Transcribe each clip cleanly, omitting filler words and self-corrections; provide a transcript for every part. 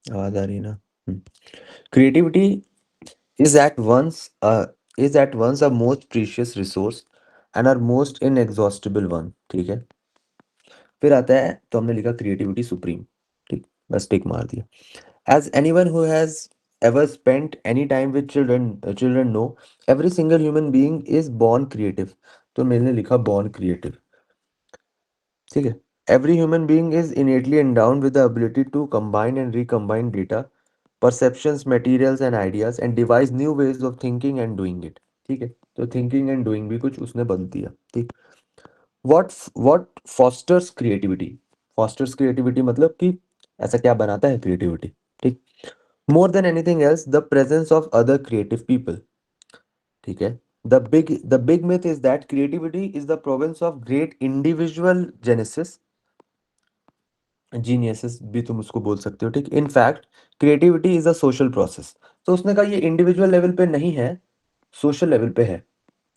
आवाज आ रही है ना? Creativity is at once is at once a most precious resource and our most inexhaustible one. ठीक है, फिर आता है तो हमने लिखा क्रिएटिविटी सुप्रीम। ठीक, बस टिक मार दिया। As anyone who has ever spent any time with children know, every single human being is born creative। तो मैंने लिखा born creative। ठीक है, every human being is innately endowed with the ability to combine and recombine data, perceptions, materials and ideas and devise new ways of thinking and doing it। ठीक है, तो thinking and doing भी कुछ उसने बदल दिया। ठीक, what fosters creativity. Fosters creativity मतलब कि ऐसा क्या बनाता है क्रिएटिविटी। ठीक, more than anything else the presence of other creative people. ठीक है, the big myth is that creativity is the province of great individual geniuses भी तुम उसको बोल सकते हो। ठीक, in fact creativity is a social process. तो उसने कहा ये इंडिविजुअल लेवल पे नहीं है, सोशल लेवल पे है।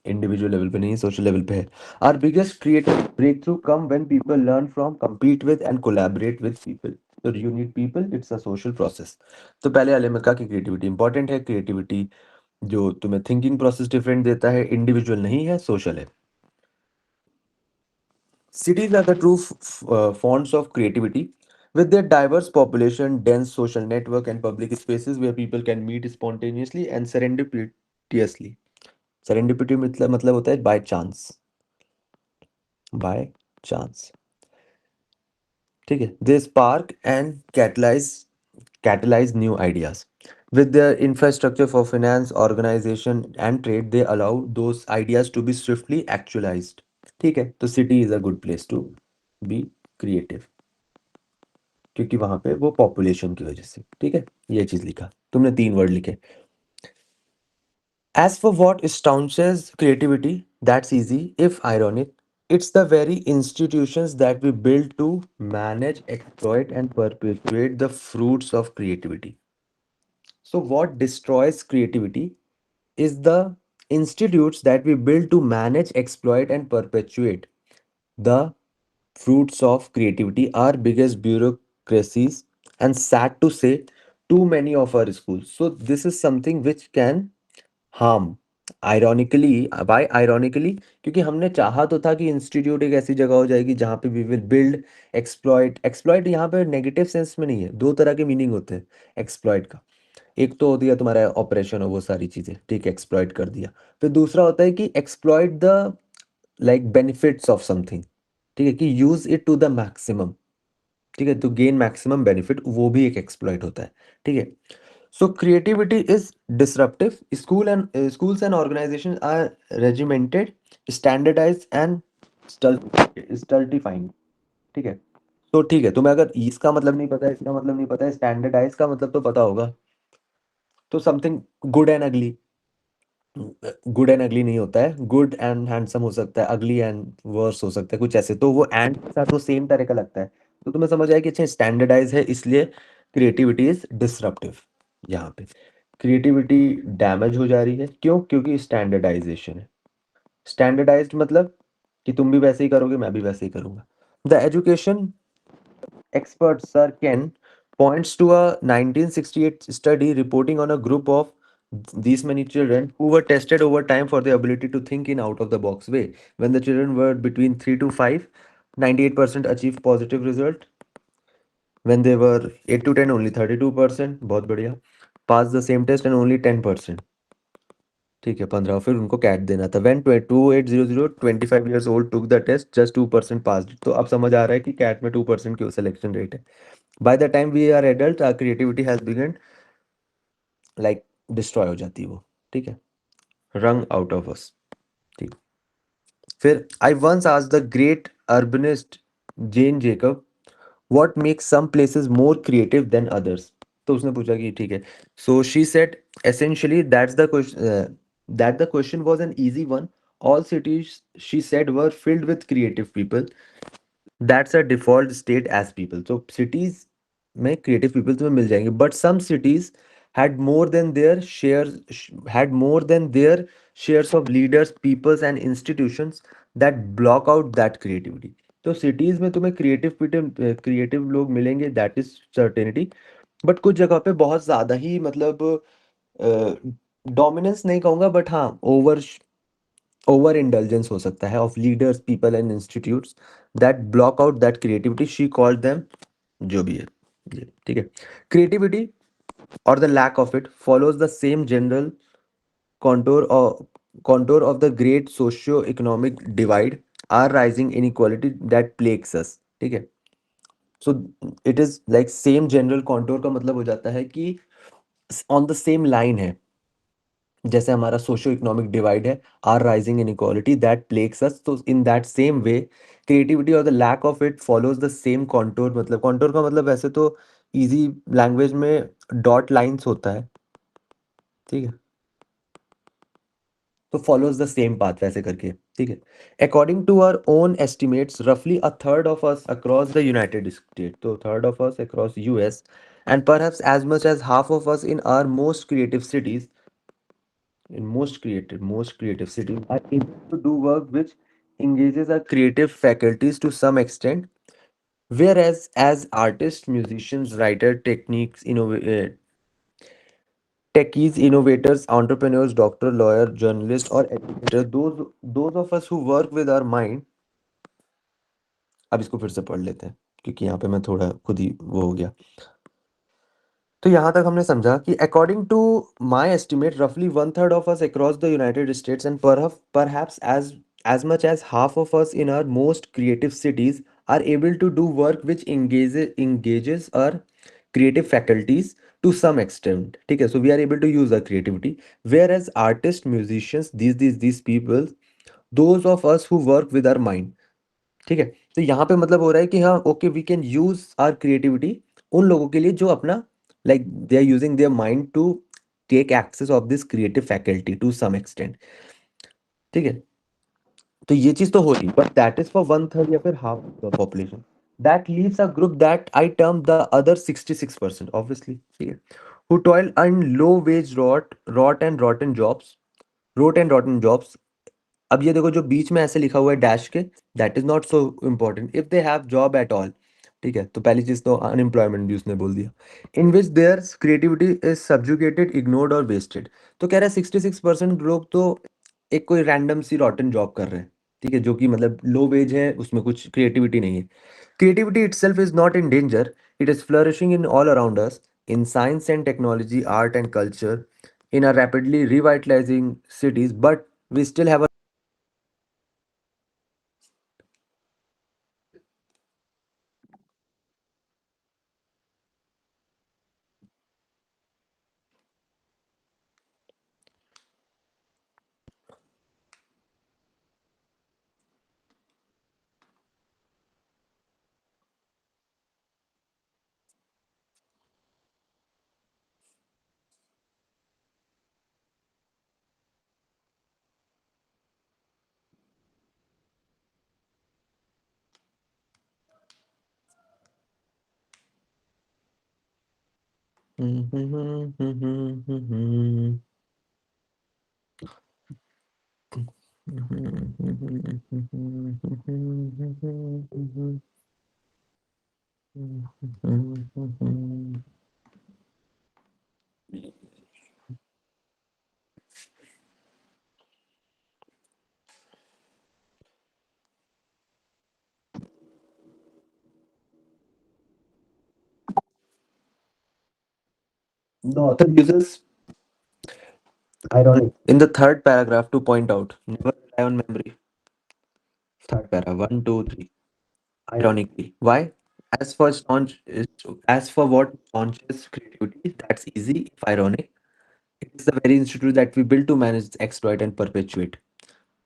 इंडिविजुअल लेवल पे नहीं, सोशल लेवल पे है। Our biggest creative breakthrough come when people learn from, compete with and collaborate with people. तो you need people, it's a social process. तो पहले वाले में कहा कि क्रिएटिविटी इंपॉर्टेंट है, क्रिएटिविटी जो तुम्हें थिंकिंग प्रोसेस डिफरेंट देता है, इंडिविजुअल नहीं है, सोशल है। Cities are the true fonts of creativity. With their diverse population, dense social network, and public spaces where people can meet spontaneously and serendipitously. Serendipity मतलब होता है by chance, by chance। ठीक है, they spark and catalyze new ideas. With their infrastructure for finance, organization, and trade, they allow those ideas to be swiftly actualized। ठीक है, तो city is a good place to be creative क्योंकि वहां पे वो population की वजह से। ठीक है, ये चीज लिखा तुमने, 3 वर्ड लिखे। As for what staunches creativity, that's easy if ironic, it's the very institutions that we build to manage, exploit and perpetuate the fruits of creativity। So what destroys creativity is the institutes that we build to manage, exploit and perpetuate the fruits of creativity, our biggest bureaucracies, and sad to say, too many of our schools। So this is something which can harm। ironically, why ironically? क्योंकि हमने चाहा तो था कि institute एक ऐसी जगह हो जाएगी जहाँ पे we will build, exploit. Exploit यहाँ पे नेगेटिव सेंस में नहीं है, दो तरह के मीनिंग होते हैं एक्सप्लॉइट का। एक तो होती है तुम्हारा ऑपरेशन और वो सारी चीजें, ठीक है, एक्सप्लॉइट कर दिया। फिर दूसरा होता है कि exploit the like benefits of something. ठीक है, कि use it to the maximum. ठीक है, तो गेन मैक्सिमम बेनिफिट, वो भी एक एक्सप्लॉइट होता है। ठीक है, so creativity is disruptive. Schools and organizations are regimented, standardize and stultifying. ठीक है, तो ठीक है, तुम्हें अगर इसका मतलब नहीं पता है, इसका मतलब नहीं पता है, स्टैंडर्डाइज का मतलब तो पता होगा। तो समथिंग गुड एंड अगली, गुड एंड अगली नहीं होता है, गुड एंड हैंडसम हो सकता है, अगली एंड वर्स हो सकता है, कुछ ऐसे। तो वो एंड के साथ वो सेम तरह का लगता है। तो तुम्हें समझ आया कि अच्छा स्टैंडर्डाइज है, इसलिए क्रिएटिविटी इज डिसरप्टिव। यहाँ पे क्रिएटिविटी डैमेज हो जा रही है, क्यों? क्योंकि स्टैंडर्डाइजेशन है। स्टैंडर्डाइज्ड मतलब कि तुम भी वैसे ही करोगे, मैं भी वैसे ही करूंगा। The education expert Sir Ken points to a 1968 study reporting on a group of these many children who were tested over time for their ability to think in out of the box way. When the children were between 3 to 5, 98% achieved positive result. When they were 8 to 10, only 32%, बहुत बढ़िया, passed the same test, and only 10%, ठीक है, 15, फिर उनको cat देना था। When 2800 25 years old took the test, just 2% passed। तो अब समझ आ रहा है कि कैट में 2% क्यों सिलेक्शन रेट है। By the time we are adult, our creativity has begun like destroy हो जाती है वो। ठीक है, रंग आउट ऑफ अस। ठीक, फिर I once asked the great urbanist Jane Jacob what makes some places more creative than others. तो उसने पूछा कि ठीक है, so she said essentially that the question was an easy one. All cities, she said, were filled with creative people। That's a default state as people. तो cities में creative people तुम्हें मिल जाएंगे, but some cities had more than their shares had more than their shares of leaders, peoples and institutions that block out that creativity। तो cities में तुम्हें creative लोग मिलेंगे, दैट इज सर्टेनिटी। बट कुछ जगह पे बहुत ज्यादा ही मतलब डोमिनेंस नहीं कहूंगा, बट हाँ ओवर इंडल्जेंस हो सकता है of leaders, people and institutes that block out that creativity, she called them, जो भी है ये ठीक है। Creativity or the lack of it follows the same general contour of the great socio-economic divide, our rising inequality that plagues us, ठीक है। So it is like same general contour का मतलब हो जाता है कि ऑन द सेम लाइन है, जैसे हमारा सोशो इकोनॉमिक डिवाइड है, our rising inequality that plagues us, तो in that same way creativity और the lack of it follows the same contour. मतलब कॉन्टोर का मतलब वैसे तो इजी लैंग्वेज में डॉट लाइंस होता है, ठीक है। तो फॉलोज द सेम पाथ वैसे करके, ठीक है। According to our own estimates रफली a third of us across the United State, तो third of us across US and perhaps as much as half of us in our most creative cities are able to do work which engages our creative faculties to some extent, whereas as artists, musicians, writer, techies, innovators, entrepreneurs, doctor, lawyer, journalist, or educator, those of us who work with our mind। अब इसको फिर से पढ़ लेते हैं क्योंकि यहाँ पे मैं थोड़ा खुद ही वो हो गया। तो यहाँ तक हमने समझा कि अकॉर्डिंग टू माई एस्टिमेट रफली one third of us across the United states and perhaps as much as half of us in our most creative cities are able to do work which engages our creative faculties to some extent, ठीक है। So we are able to use our creativity, whereas artists, musicians, these people, those of us who work with our mind, ठीक है। तो यहाँ पे मतलब हो रहा है कि हाँ okay, we can use our creativity उन लोगों के लिए जो अपना like they are using their mind to take access of this creative faculty to some extent, ठीक है। तो ये चीज तो होगी, but that is for one third या फिर half the population. That leaves a group that I term the other 66%, obviously, ठीक है, who toil in low wage rote and rotten jobs। अब ये देखो जो बीच में ऐसे लिखा हुआ है डैश के, that is not so important if they have job at all, ठीक है। तो पहली चीज तो अनएम्प्लॉयमेंट भी उसने बोल दिया, in which their creativity is subjugated, ignored और वेस्टेड। तो कह रहा है 66% लोग तो एक कोई रैंडम सी रॉटन जॉब कर रहे हैं, ठीक है, जो कि मतलब लो वेज है, उसमें कुछ क्रिएटिविटी नहीं है। Creativity itself is not in danger, it is flourishing in all around us, in science and technology, art and culture, in a rapidly revitalizing cities, but we still have a the author uses ironic in the third paragraph to point out never rely on memory. Third paragraph, one, two, three. Ironically, why? As for staunch, as for what staunches creativity, that's easy. If ironic, it is the very institute that we build to manage, exploit and perpetuate.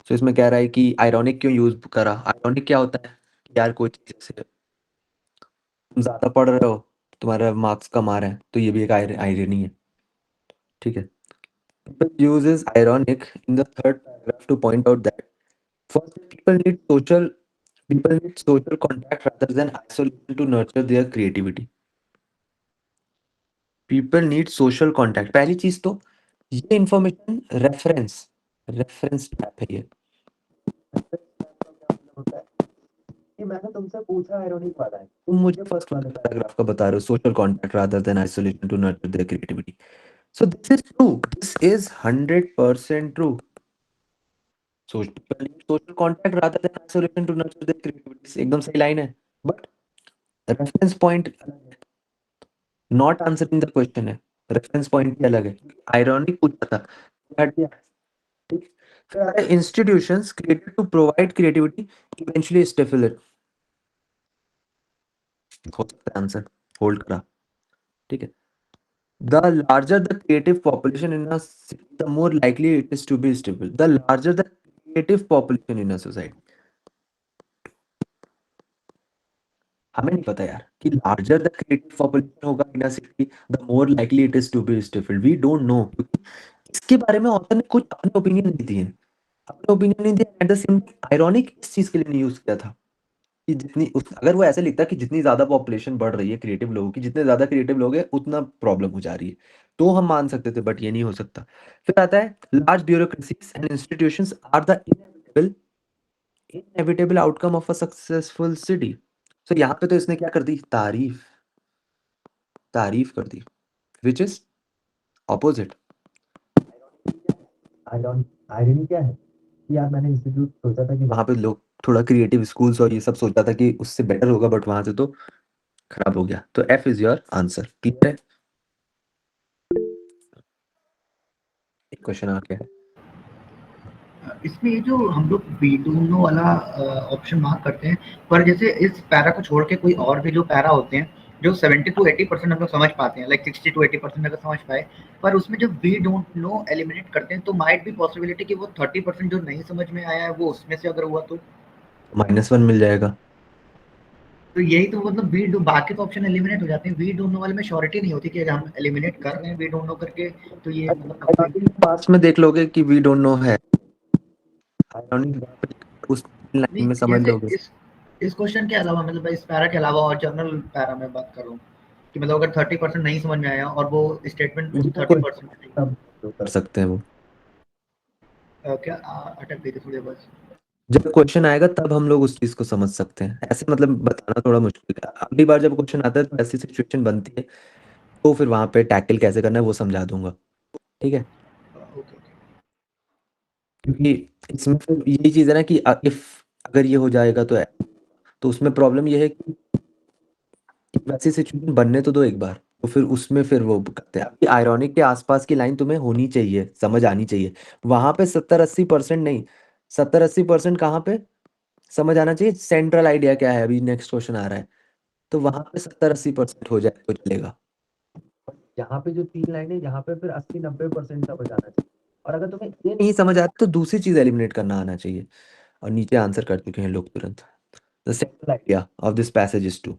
So इसमें कह रहा है कि ironic क्यों use करा। ironic क्या होता है कि यार कोई चीज से तुम ज्यादा पढ़ रहे हो, तुम्हारा मार्क्स कम आ रहे हैं, तो ये भी एक आयरनी है, ठीक है। People uses ironic in the third paragraph to point out that first people need social contact rather than isolation to nurture their creativity. People need social contact, पहली चीज तो ये इंफॉर्मेशन रेफरेंस रेफरेंस ट्रैप है ये। कि मैंने तुमसे पूछा आयरॉनिक वाला है, तुम मुझे फर्स्ट वाले पैराग्राफ का बता रहे हो, social contact rather than isolation to nurture their creativity. So this is true, this is 100% true. Social contact rather than isolation to nurture their creativity एकदम सही लाइन है, but reference point not answering the question है, reference point भी अलग है। Ironic पूछा था, institutions created to provide creativity eventually stifle it। हो सकता है आंसर, होल्ड करा, ठीक है। The larger the creative population in a city, the more likely it is to be stifled। The larger the creative population in a society, हमें नहीं पता यार कि larger the creative population होगा in a city, the more likely it is to be stifled। We don't know, क्योंकि इसके बारे में ऑथर ने कुछ अपने ओपिनियन नहीं दिए, अपने ओपिनियन नहीं दिए। एट द सेम आयरॉनिक इस चीज के लिए नहीं यूज किया था कि अगर वो ऐसे लिखता कि जितनी ज्यादा पॉपुलेशन बढ़ रही है क्रिएटिव लोगों की, जितने ज्यादा क्रिएटिव लोग हैं उतना प्रॉब्लम हो जा रही है, तो हम मान सकते थे, बट ये नहीं हो सकता। फिर आता है large bureaucracies and institutions are the inevitable outcome of a successful city. So यहाँ पे तो इसने क्या कर दी, तारीफ, तारीफ कर दी, विच इज ऑपोजिट। आयरनी क्या है कि यार मैंने इंस्टीट्यूट सोचा था कि वहां पे लोग थोड़ा क्रिएटिव स्कूल्स और ये सब सोचा था कि उससे बेटर होगा, बट वहां से तो खराब हो गया। तो F is your answer. Clear है? एक क्वेश्चन आ गया है। इसमें ये जो हम लोग वी डोंट नो वाला ऑप्शन मार्क करते हैं, पर जैसे इस पैरा को छोड़ के कोई और भी जो पैरा होते हैं जो 70 टू 80% हम लोग समझ पाते हैं, लाइक 60 टू 80% अगर समझ पाए, पर उसमें जब वी डोंट नो एलिमिनेट करते हैं तो माइट भी पॉसिबिलिटी कि वो 30% जो नहीं समझ में आया है वो उसमें से अगर हुआ तो -1 मिल जाएगा। यही तो मतलब वी डू बाकी तो ऑप्शन एलिमिनेट हो जाते हैं, वी डोंट नो वाले में श्योरिटी नहीं होती कि अगर हम एलिमिनेट कर रहे हैं वी डोंट नो करके तो ये मतलब पक्का ही पास्ट में देख लोगे कि वी डोंट नो है, उस लाइन नहीं। में समझ जैसे लोगे। इस क्वेश्चन के अलावा मतलब इस पैरा के अलावा और जनरल पैरा में बात कर रहा हूँ कि मतलब अगर 30% नहीं समझ में आया और वो स्टेटमेंट उस ये 30% सब कर सकते हैं वो। क्या अटक गई थी थोड़ी बस। जब क्वेश्चन आएगा तब हम लोग उस चीज को समझ सकते हैं, ऐसे मतलब बताना थोड़ा मुश्किल है। अगली बार जब क्वेश्चन आता है तो ऐसी सिचुएशन बनती है, तो फिर वहां पे टैकल कैसे करना है वो समझा दूंगा, ठीक है। Okay okay. क्योंकि इसमें फिर यही चीज है ना कि इफ अगर ये हो जाएगा तो उसमें प्रॉब्लम ये है कि वैसी सिचुएशन बनने तो दो एक बार, तो फिर उसमें फिर वो करते हैं। अभी आयरॉनिक के आसपास की लाइन तुम्हें होनी चाहिए, समझ आनी चाहिए। वहां पे 70-80% नहीं, 70-80% कहाँ पे समझ आना चाहिए, सेंट्रल आइडिया क्या है, अभी नेक्स्ट क्वेश्चन आ रहा है, तो वहां पे 70-80% हो जाए तो चलेगा। यहाँ पे जो 3 लाइन है यहाँ पे फिर 80-90% समझ आना चाहिए। और अगर तुम्हें ये नहीं समझ आता तो दूसरी चीज एलिमिनेट करना आना चाहिए। और नीचे आंसर कर चुके हैं लोग तुरंत। The central idea of this passage is to.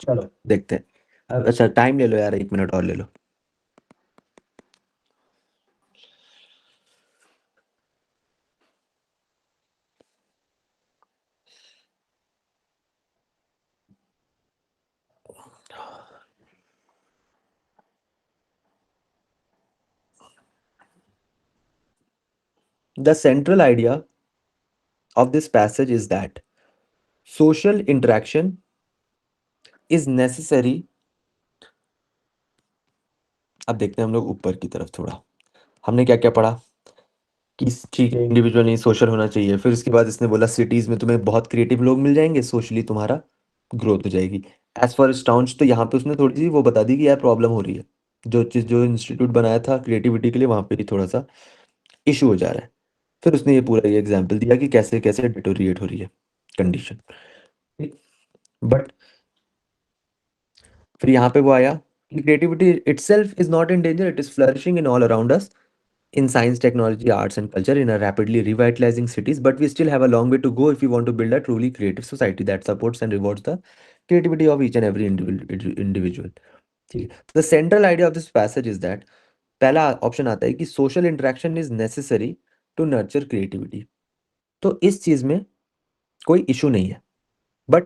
चलो देखते हैं। अच्छा टाइम ले लो यार, 1 मिनट और ले लो। The central idea of this passage is that social interaction is necessary। अब देखते हैं हम लोग ऊपर की तरफ थोड़ा, हमने क्या क्या पढ़ा कि ठीक है इंडिविजुअल नहीं सोशल होना चाहिए। फिर उसके बाद इसने बोला सिटीज में तुम्हें बहुत क्रिएटिव लोग मिल जाएंगे, सोशली तुम्हारा ग्रोथ हो जाएगी। एज फॉर स्टाउंस तो यहाँ पे उसने थोड़ी सी वो बता दी कि यार प्रॉब्लम हो रही है, जो चीज जो इंस्टीट्यूट बनाया था क्रिएटिविटी के लिए वहां पे भी थोड़ा सा इशू हो जा रहा है। फिर उसने ये पूरा ये एग्जाम्पल दिया कि कैसे कैसे डिटोरिएट हो रही है कंडीशन। बट फिर यहाँ पे वो आया कि creativity itself is not in danger, it is flourishing in all around us. in science, technology, arts, and culture in a rapidly revitalizing cities, but we still have a long way to go if we want to build a truly creative society that supports and rewards the creativity of each and every individual. ठीक है, the central idea of this passage is that पहला option आता है कि social interaction is necessary to nurture creativity. तो इस चीज में कोई इशू नहीं है, बट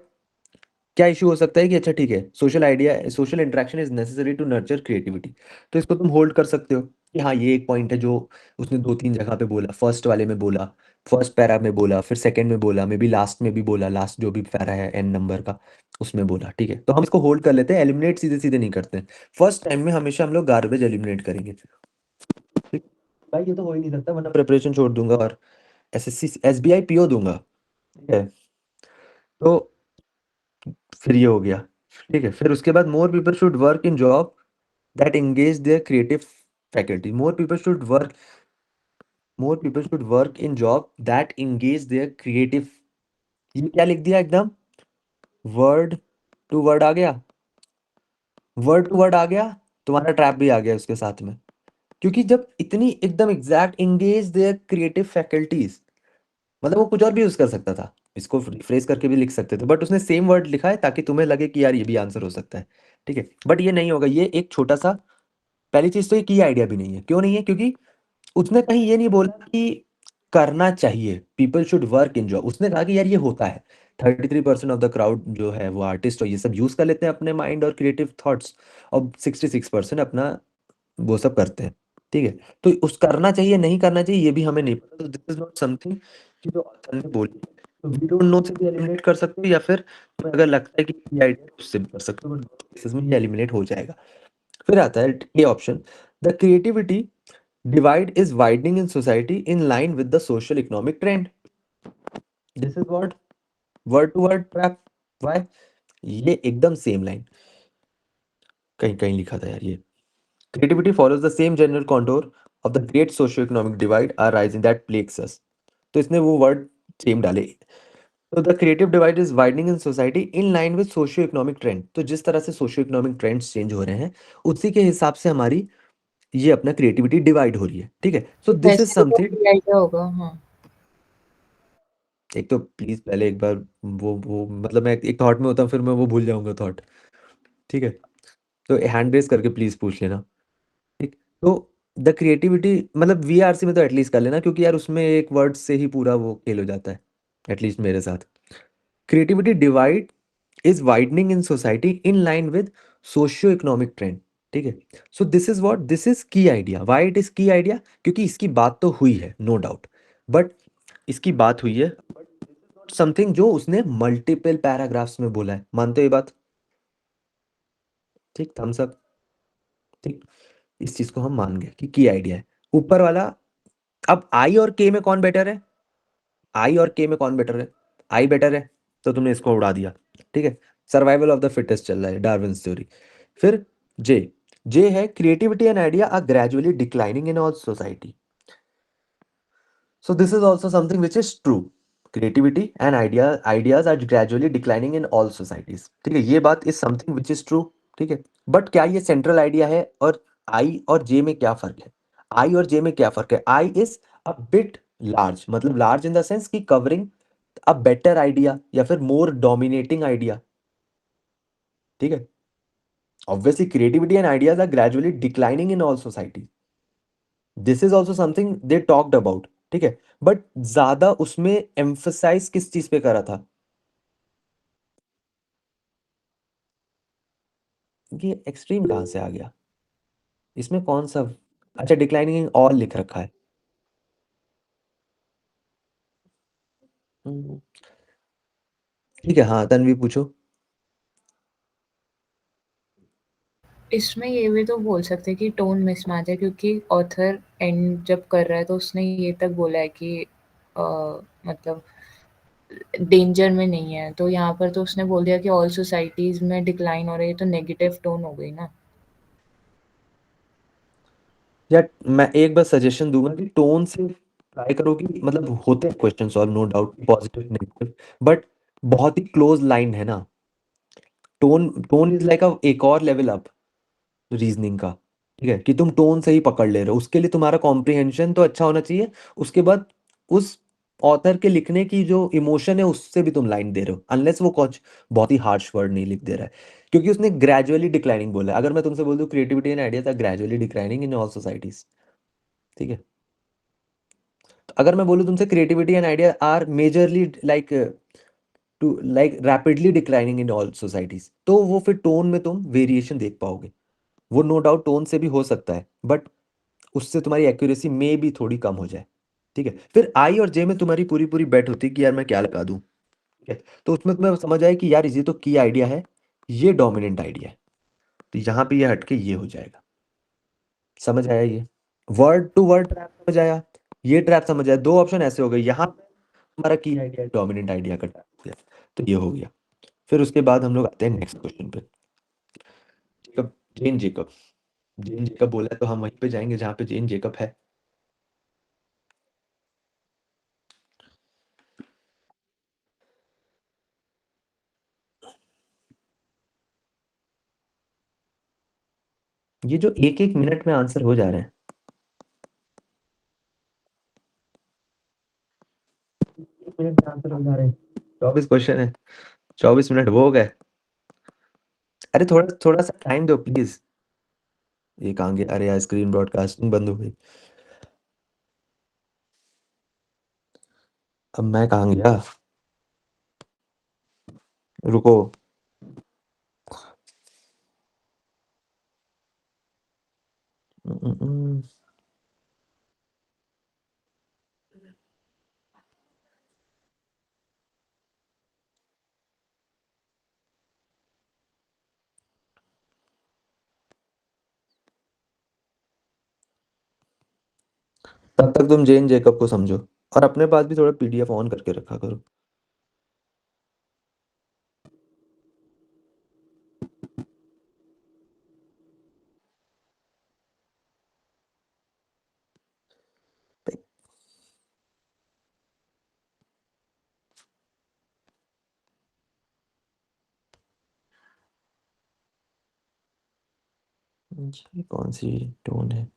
क्या इशू हो सकता है कि अच्छा ठीक है, social interaction is necessary to nurture creativity, तो इसको तुम होल्ड कर सकते हो कि हाँ ये एक पॉइंट है जो उसने दो तीन जगह पे बोला, फर्स्ट वाले में बोला, फर्स्ट पैरा में बोला, फिर सेकंड में बोला, मे बी लास्ट में भी बोला, लास्ट जो भी पैरा है एन नंबर का उसमें बोला। ठीक है, तो हम इसको होल्ड कर लेते हैं, एलिमिनेट सीधे सीधे नहीं करते हैं। फर्स्ट टाइम में हमेशा हम लोग गार्बेज एलिमिनेट करेंगे। ठीक, भाई ये तो हो ही नहीं सकता, वरना प्रिपरेशन छोड़ दूंगा और एसएससी एसबीआई पीओ दूंगा। ठीक है, तो फिर ये हो गया। ठीक है, फिर उसके बाद more people should work in job that engage there creative faculty. More people should work in job that engage there creative. ये क्या लिख दिया एकदम, वर्ड टू वर्ड आ गया, वर्ड टू वर्ड आ गया, तुम्हारा ट्रैप भी आ गया उसके साथ में। क्योंकि जब इतनी एकदम exact engage there creative faculties, मतलब वो कुछ और भी यूज कर सकता था, इसको रिफ्रेश करके भी लिख सकते थे, बट उसने सेम वर्ड लिखा है ताकि तुम्हें लगे कि यार ये भी आंसर हो सकता है। ठीक है, बट ये नहीं होगा, ये एक छोटा सा, पहली चीज तो ये की आइडिया भी नहीं है। क्यों नहीं है? क्योंकि उसने कहीं ये नहीं बोला कि करना चाहिए, people should work in job. उसने कहा कि यार ये होता है, 33% ऑफ द क्राउड जो है वो आर्टिस्ट और ये सब यूज कर लेते हैं अपने माइंड और क्रिएटिव थॉट्स, और 66% अपना वो सब करते हैं। ठीक है, तो उस करना चाहिए नहीं करना चाहिए ये भी हमें नहीं पता, तो दिस इज नॉट समथिंग कि जो ऑथर ने बोली। तो वी डोंट नो से भी एलिमिनेट कर सकते हो, या फिर तुम्हें अगर लगता है कि ये आइडिया उससे भी कर सकते हो, बट केसेस में ये एलिमिनेट हो जाएगा। फिर आता है ये option, the creativity divide is widening in society in line with the social economic trend. This is what word to word trap. Why? ये एकदम सेम लाइन कहीं कहीं लिखा था यार, ये creativity follows the same general contour of the great socio-economic divide arising that plagues us. तो इसने वो वर्ड सेम डाले। तो the creative divide is widening in society in line with socio economic trend. तो जिस तरह से सोशियो इकोनॉमिक ट्रेंड्स चेंज हो रहे हैं उसी के हिसाब से हमारी ये अपना क्रिएटिविटी डिवाइड हो रही है। ठीक है, सो दिस इज वैसे तो समथिंग। कोई आइडिया होगा, हाँ। एक तो प्लीज पहले एक बार वो मतलब मैं एक थॉट में होता हूँ फिर मैं वो भूल जाऊंगा थॉट। ठीक है, तो हैंड रेस करके प्लीज पूछ लेना। ठीक, तो द क्रिएटिविटी मतलब वीआरसी में तो एटलीस्ट कर लेना, क्योंकि यार उसमें एक वर्ड से ही पूरा वो खेल हो जाता है, एटलीस्ट मेरे साथ। Creativity divide is widening in society in line with socio economic trend. ठीक है, सो दिस इज की आइडिया। वाई इट इज की आइडिया? क्योंकि इसकी बात तो हुई है नो डाउट, बट इसकी बात हुई है समथिंग जो उसने मल्टीपल पैराग्राफ्स में बोला है। मानते हो ये बात? ठीक, थम्स अप। ठीक, इस चीज को हम मान गए कि आइडिया है ऊपर वाला। अब आई और के में कौन बेटर है? आई और के में कौन बेटर है? आई बेटर है, तो तुमने इसको उड़ा दिया। ठीक है, सर्वाइवल ऑफ द फिटेस्ट चल रहा है, डार्विन्स थ्योरी। फिर जे, जे है creativity and idea are gradually declining in all society. So this is also something which is true. Creativity and ideas are gradually declining in all societies. ठीक है, ये बात is something which is true. ठीक है, but क्या ये central idea है? और आई और जे में क्या फर्क है? आई और जे में क्या फर्क है? I is a bit large, मतलब लार्ज इन द सेंस कि कवरिंग अ बेटर आइडिया या फिर मोर डोमिनेटिंग आइडिया। ठीक है, obviously creativity and ideas are gradually declining in all society, this is also something they talked about. ठीक है, but ज्यादा उसमें एम्फसाइज किस चीज पे करा था? ये एक्सट्रीम कहाँ से आ गया? इसमें कौन सा? अच्छा, डिक्लाइनिंग ऑल लिख रखा है। हम्म, ठीक है, हाँ तन्वी पूछो। इसमें ये भी तो बोल सकते हैं कि टोन मिसमैच है, क्योंकि ऑथर एंड जब कर रहा है तो उसने ये तक बोला है कि अ, मतलब डेंजर में नहीं है, तो यहाँ पर तो उसने बोल दिया कि ऑल सोसाइटीज में डिक्लाइन हो रही है, तो नेगेटिव टोन हो गई ना। या मैं एक बार सजेशन दूंगा कि टोन से ट्राई करो कि मतलब होते हैं question solve no doubt, positive negative, but बहुत ही क्लोज लाइन है ना। टोन टोन इज लाइक एक और लेवल अप रीजनिंग का। ठीक है, कि तुम टोन से ही पकड़ ले रहे हो, उसके लिए तुम्हारा कॉम्प्रिहेंशन तो अच्छा होना चाहिए, उसके बाद उस ऑथर के लिखने की जो इमोशन है उससे भी तुम लाइन दे रहे हो, अनलेस वो कुछ बहुत ही हार्श वर्ड नहीं लिख दे रहा है, क्योंकि उसने ग्रेजुअली डिक्लाइनिंग बोला है। अगर मैं तुमसे बोल दूं creativity and ideas are gradually declining in all societies, ठीक है, तो अगर मैं बोलूँ तुमसे creativity and idea are majorly like rapidly declining in all societies, तो वो फिर टोन में तुम वेरिएशन देख पाओगे। वो नो डाउट टोन से भी हो सकता है, बट उससे तुम्हारी एक्यूरेसी में भी थोड़ी कम हो जाए, ठीक है। फिर आई और जे में तुम्हारी पूरी पूरी बेट होती है कि यार मैं क्या लगा दूं, ठीक है, तो उसमें तुम्हें समझ आए कि यार ये तो की आइडिया है, ये डोमिनेंट आइडिया है, तो यहाँ पे ये हटके ये हो जाएगा। समझ आया? ये वर्ड टू वर्ड ट्रैप समझ आया, ये ट्रैप समझ आया। दो ऑप्शन ऐसे हो गए, यहाँ पे हमारा की आइडिया डोमिनेंट आइडिया का ट्रैप हो गया, तो ये हो गया। फिर उसके बाद हम लोग आते हैं नेक्स्ट क्वेश्चन पे। जेकब, जेन जेकब, जेन जेकब बोला है तो हम वहीं पे जाएंगे जहाँ पे जेन जेकब है। ये जो एक एक मिनट में आंसर हो जा रहे हैं, 1 मिनट में आंसर हो जा रहे हैं, 24 क्वेश्चन है, 24 मिनट वो हो गए। अरे थोड़ा थोड़ा सा टाइम दो प्लीज। ये कहाँ गया? अरे यार स्क्रीन ब्रॉडकास्टिंग बंद हो गई। अब मैं कहाँ गया? रुको। हम्म, तब तक तुम जेन जेकब को समझो और अपने पास भी थोड़ा पीडीएफ ऑन करके रखा करो। ये कौन सी टोन है?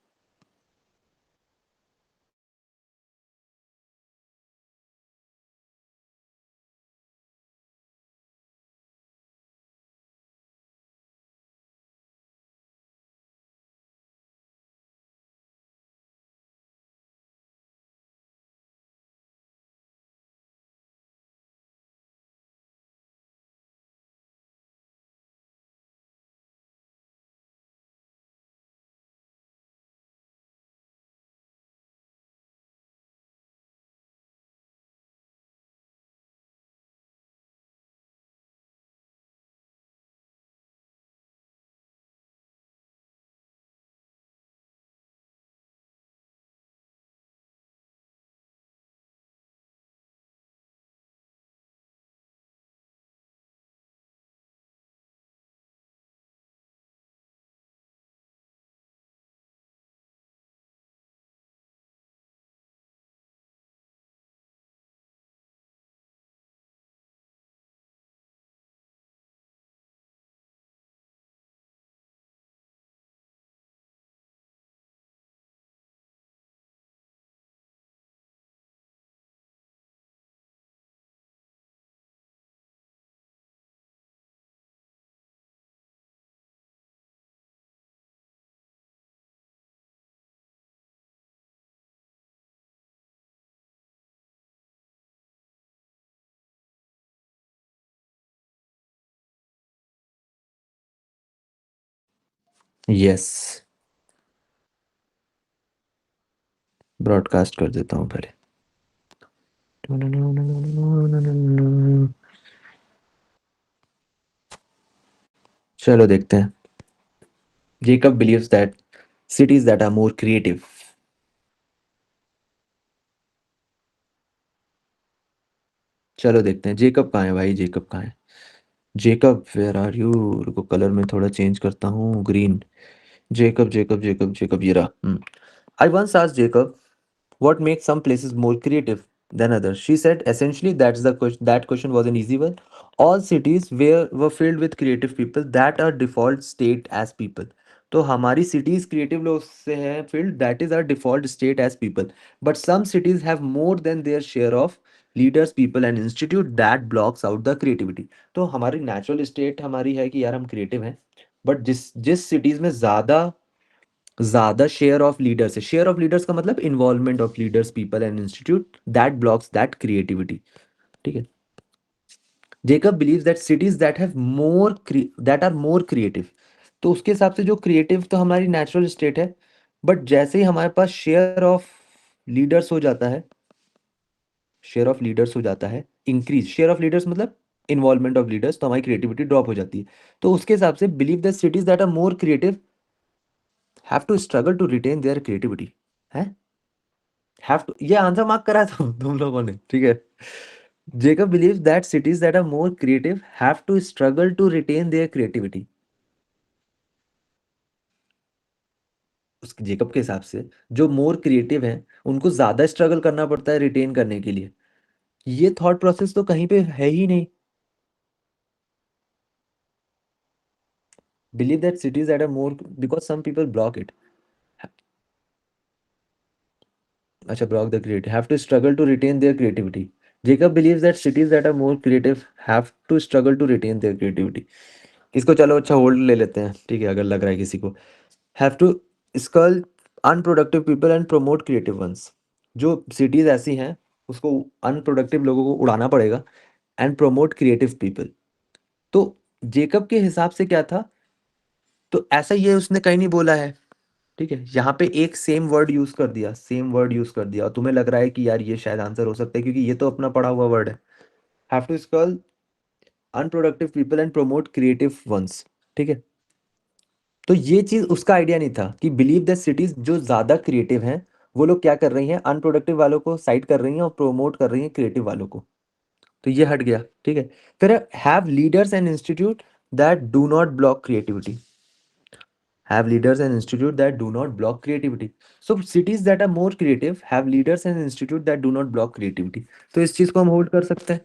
यस, ब्रॉडकास्ट कर देता हूँ पहले। चलो देखते हैं। Jacob believes that cities that are more creative. चलो देखते हैं जेकब कहाँ है भाई, जेकब कहाँ है? Jacob where are you? रुको कलर में थोड़ा चेंज करता हूँ, green. Jacob Jacob Jacob Jacob, ये रहा। I once asked Jacob what makes some places more creative than others. She said essentially that's the question. That question was an easy one. All cities were filled with creative people that are default state as people. तो हमारी cities creative लोग से हैं field, that is our default state as people, but some cities have more than their share of leaders people and institute that blocks out the creativity. तो हमारी natural state हमारी है कि यार हम क्रिएटिव हैं, बट जिस जिस सिटीज में ज्यादा शेयर ऑफ लीडर्स है, शेयर ऑफ लीडर्स का मतलब involvement of leaders people and institute, that blocks that creativity. ठीक है। Jacob believes that cities that have more that are more creative, तो उसके हिसाब से जो क्रिएटिव तो हमारी नेचुरल स्टेट है, बट जैसे ही हमारे पास शेयर ऑफ लीडर्स हो जाता है, शेयर ऑफ लीडर्स हो जाता है इंक्रीज, शेयर ऑफ लीडर्स मतलब इन्वॉल्वमेंट ऑफ लीडर्स, तो हमारी क्रिएटिविटी ड्रॉप हो जाती है। तो उसके हिसाब से believe that cities that are more creative have to struggle to retain their creativity है। हैव टू, ये आंसर मार्क करा था तुम लोगों ने, ठीक है। Jacob believes that cities that are more creative have to struggle to retain their creativity. उस जेकब के हिसाब से जो मोर क्रिएटिव हैं उनको ज्यादा स्ट्रगल करना पड़ता है रिटेन करने के लिए। ये थॉट प्रोसेस तो कहीं पे है ही नहीं। Believe that cities that are more because some people block it. अच्छा, block the creative, have to struggle to retain their creativity. Jacob believes that cities that are more creative have to struggle to retain their creativity. इसको चलो अच्छा hold ले लेते हैं, ठीक है, अगर लग रहा है किसी को। Have to cull unproductive people and promote creative ones. जो सिटीज ऐसी हैं उसको अनप्रोडक्टिव लोगों को उड़ाना पड़ेगा एंड प्रमोट क्रिएटिव पीपल। तो जेकब के हिसाब से क्या था, तो ऐसा ये उसने कहीं नहीं बोला है, ठीक है। यहाँ पे एक सेम वर्ड यूज कर दिया, सेम वर्ड यूज कर दिया, और तुम्हें लग रहा है कि यार ये शायद आंसर हो सकता है क्योंकि ये तो अपना पढ़ा हुआ वर्ड है। Have to cull unproductive people and promote creative ones, ठीक है। तो ये चीज उसका आइडिया नहीं था कि बिलीव दैट सिटीज जो ज्यादा क्रिएटिव हैं वो लोग क्या कर रही हैं, अनप्रोडक्टिव वालों को साइड कर रही हैं और प्रोमोट कर रही हैं क्रिएटिव वालों को। तो ये हट गया, ठीक है। फिर have leaders and institute that do not block creativity. Have leaders and institute that do not block creativity. So cities that are more creative have leaders and institute that do not block creativity. तो इस चीज को हम hold कर सकते हैं।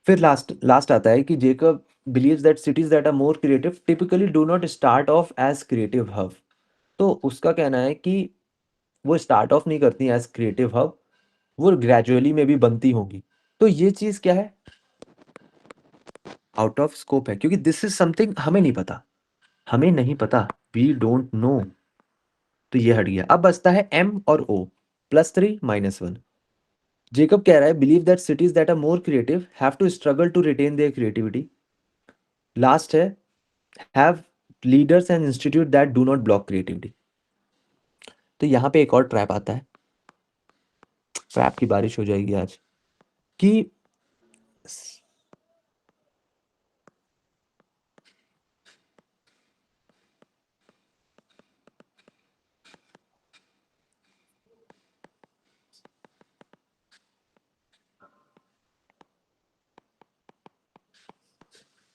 फिर last last आता है कि Jacob believes that cities that are more creative typically do not start off as creative hub. तो उसका कहना है कि वो स्टार्ट ऑफ नहीं करती एज क्रिएटिव हब, वो ग्रेजुअली में भी बनती होंगी। तो ये चीज क्या है, आउट ऑफ स्कोप है, क्योंकि दिस इज समथिंग हमें नहीं पता, हमें नहीं पता, वी डोंट नो। तो ये हट गया। अब बचता है M और O, +3 -1। जेकब कह रहा है believe that cities that are more creative have to struggle to retain their creativity. Last है have leaders and institute that do not block creativity. तो यहाँ पे एक और ट्रैप आता है, ट्रैप की बारिश हो जाएगी आज कि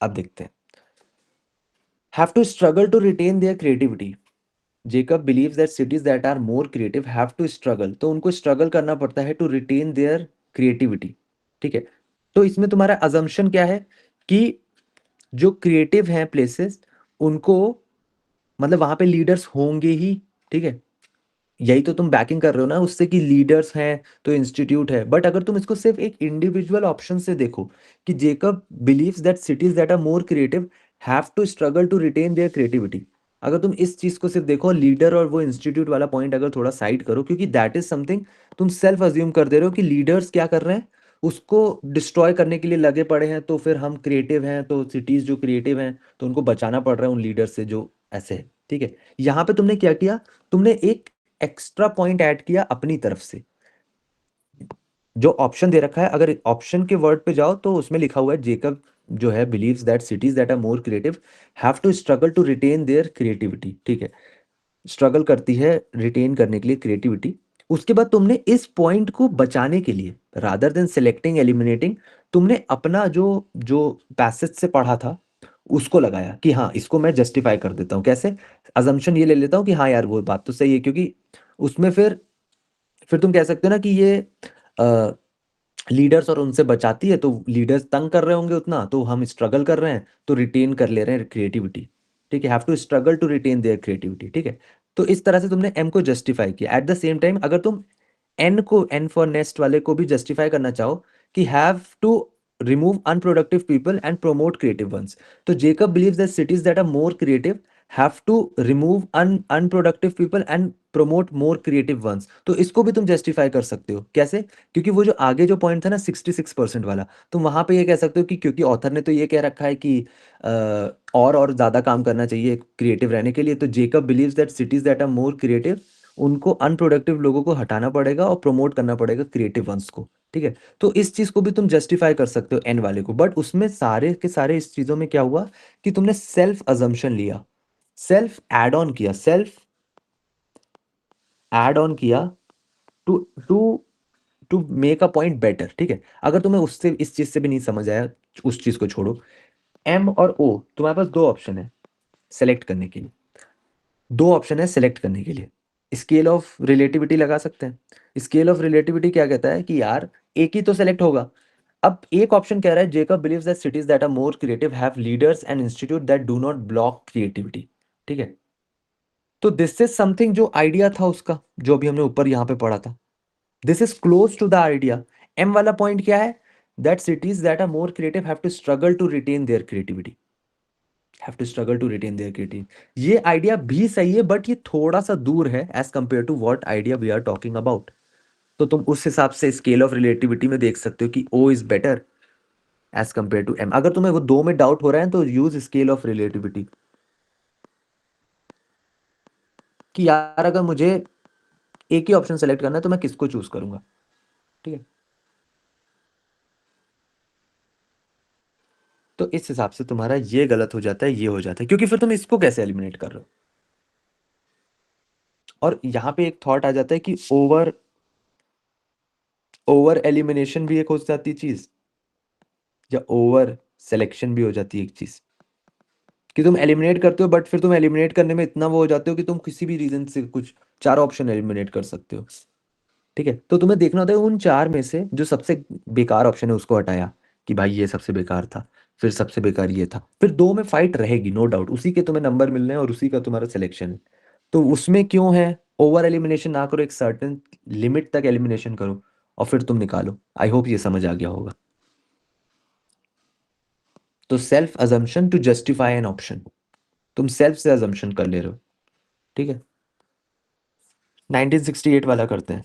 अब देखते हैं। Have to struggle to retain their creativity. Jacob believes that cities that are more creative have to struggle, तो उनको स्ट्रगल करना पड़ता है टू रिटेन देयर क्रिएटिविटी, ठीक है। तो इसमें तुम्हारा अजम्पशन क्या है कि जो क्रिएटिव हैं प्लेसेस उनको, मतलब वहां पे लीडर्स होंगे ही, ठीक है। यही तो तुम बैकिंग कर रहे हो ना उससे कि लीडर्स हैं तो इंस्टीट्यूट है। बट अगर तुम इसको सिर्फ एक इंडिविजुअल ऑप्शन से देखो कि Jacob believes that cities that are more creative have to struggle to retain their creativity, अगर तुम इस चीज को सिर्फ देखो, लीडर और वो इंस्टीट्यूट वाला पॉइंट अगर थोड़ा साइड करो, क्योंकि दैट इज समथिंग तुम सेल्फ अज्यूम कर दे रहे हो कि लीडर्स क्या कर रहे हैं, उसको डिस्ट्रॉय करने के लिए लगे पड़े हैं, तो फिर हम क्रिएटिव हैं तो सिटीज जो क्रिएटिव हैं तो उनको बचाना पड़ रहा है उन लीडर्स से जो ऐसे है, ठीक है। यहाँ पे तुमने क्या किया, तुमने एक एक्स्ट्रा पॉइंट ऐड किया अपनी तरफ से। जो ऑप्शन दे रखा है, अगर ऑप्शन के वर्ड पे जाओ तो उसमें लिखा हुआ है जेकब जो है believes that cities that are more creative have to struggle to retain their creativity, ठीक है। स्ट्रगल करती है रिटेन करने के लिए क्रिएटिविटी। उसके बाद तुमने इस पॉइंट को बचाने के लिए रादर देन सिलेक्टिंग एलिमिनेटिंग, तुमने अपना जो जो पैसेज से पढ़ा था उसको लगाया कि हाँ इसको मैं जस्टिफाई कर देता हूँ। कैसे, अजम्पशन ये ले लेता हूँ कि हाँ यार वो बात तो सही है, क्योंकि उसमें फिर तुम कह सकते हो ना कि ये लीडर्स और उनसे बचाती है, तो लीडर्स तंग कर रहे होंगे उतना, तो हम स्ट्रगल कर रहे हैं तो रिटेन कर ले रहे हैं क्रिएटिविटी। ठीक है, have to struggle to retain their creativity, ठीक है। तो इस तरह से तुमने एम को जस्टिफाई किया। एट द सेम टाइम अगर तुम एन को, एन फॉर नेस्ट वाले को भी जस्टिफाई करना चाहो कि have to remove unproductive people and promote creative ones, तो Jacob believes that cities that are more creative have to remove unproductive people and promote more creative ones. तो इसको भी तुम जस्टिफाई कर सकते हो। कैसे? क्योंकि वो जो आगे जो पॉइंट था ना 66% वाला, तुम वहां पे ये कह सकते हो कि क्योंकि ऑथर ने तो ये कह रखा है कि और ज़्यादा काम करना चाहिए क्रिएटिव रहने के लिए, तो Jacob believes that cities that are more creative, उनको अनप्रोडक्टिव लोगों को हटाना पड़ेगा और प्रमोट करना पड़ेगा क्रिएटिव वंस को, ठीक है। तो इस चीज को भी तुम जस्टिफाई कर सकते हो एन वाले को, बट उसमें सारे के सारे इस चीजों में क्या हुआ कि तुमने सेल्फ अजम्पशन लिया, सेल्फ एड ऑन किया, सेल्फ एड ऑन किया to to to make a point better, ठीक है। अगर तुम्हें उससे इस चीज से भी नहीं समझ आया, उस चीज को छोड़ो। एम और ओ तुम्हारे पास दो ऑप्शन है सेलेक्ट करने के लिए, दो ऑप्शन है सेलेक्ट करने के लिए। स्केल ऑफ रिलेटिविटी लगा सकते हैं। स्केल ऑफ रिलेटिविटी क्या कहता है कि यार एक ही तो सेलेक्ट होगा। अब एक ऑप्शन कह रहा है Jacob believes that cities that are more creative have leaders and institute that do not block creativity, ठीक है। तो दिस इज समथिंग जो आइडिया था उसका, जो अभी हमने ऊपर यहाँ पे पढ़ा था, this is close to the idea. M वाला पॉइंट क्या है? That cities that are more creative have to struggle to retain their creativity, have to struggle to retain their creativity. ये आइडिया भी सही है, बट ये थोड़ा सा दूर है as compare to what idea we are talking about. तो तुम उस हिसाब से स्केल ऑफ रिलेटिविटी में देख सकते हो कि O is better as compare to M. अगर तुम्हें वो दो में डाउट हो रहा है तो यूज स्केल ऑफ रिलेटिविटी कि यार अगर मुझे एक ही ऑप्शन सेलेक्ट करना है तो मैं किसको चूज करूंगा, ठीक है। तो इस हिसाब से तुम्हारा ये गलत हो जाता है, ये हो जाता है, क्योंकि फिर तुम इसको कैसे एलिमिनेट कर रहे हो। और यहाँ पे एक थॉट आ जाता है कि ओवर ओवर एलिमिनेशन भी एक हो जाती है चीज, या ओवर सिलेक्शन भी हो जाती है एक चीज, कि तुम एलिमिनेट करते हो बट फिर तुम एलिमिनेट करने में इतना वो हो जाते हो कि तुम किसी भी रीजन से कुछ चार ऑप्शन एलिमिनेट कर सकते हो, ठीक है। तो तुम्हें देखना होता है उन चार में से जो सबसे बेकार ऑप्शन है उसको हटाया, कि भाई ये सबसे बेकार था, फिर सबसे बेकार ये था, फिर दो में फाइट रहेगी नो डाउट, उसी के तुम्हें नंबर मिलने हैं और उसी का तुम्हारा सिलेक्शन है। तो उसमें क्यों है ओवर एलिमिनेशन ना करो, एक सर्टेन लिमिट तक एलिमिनेशन करो और फिर तुम निकालो। आई होप ये समझ आ गया होगा। तो self assumption to justify an option, तुम सेल्फ से अजम्पशन कर ले रहे हो, ठीक है। 1968 वाला करते हैं।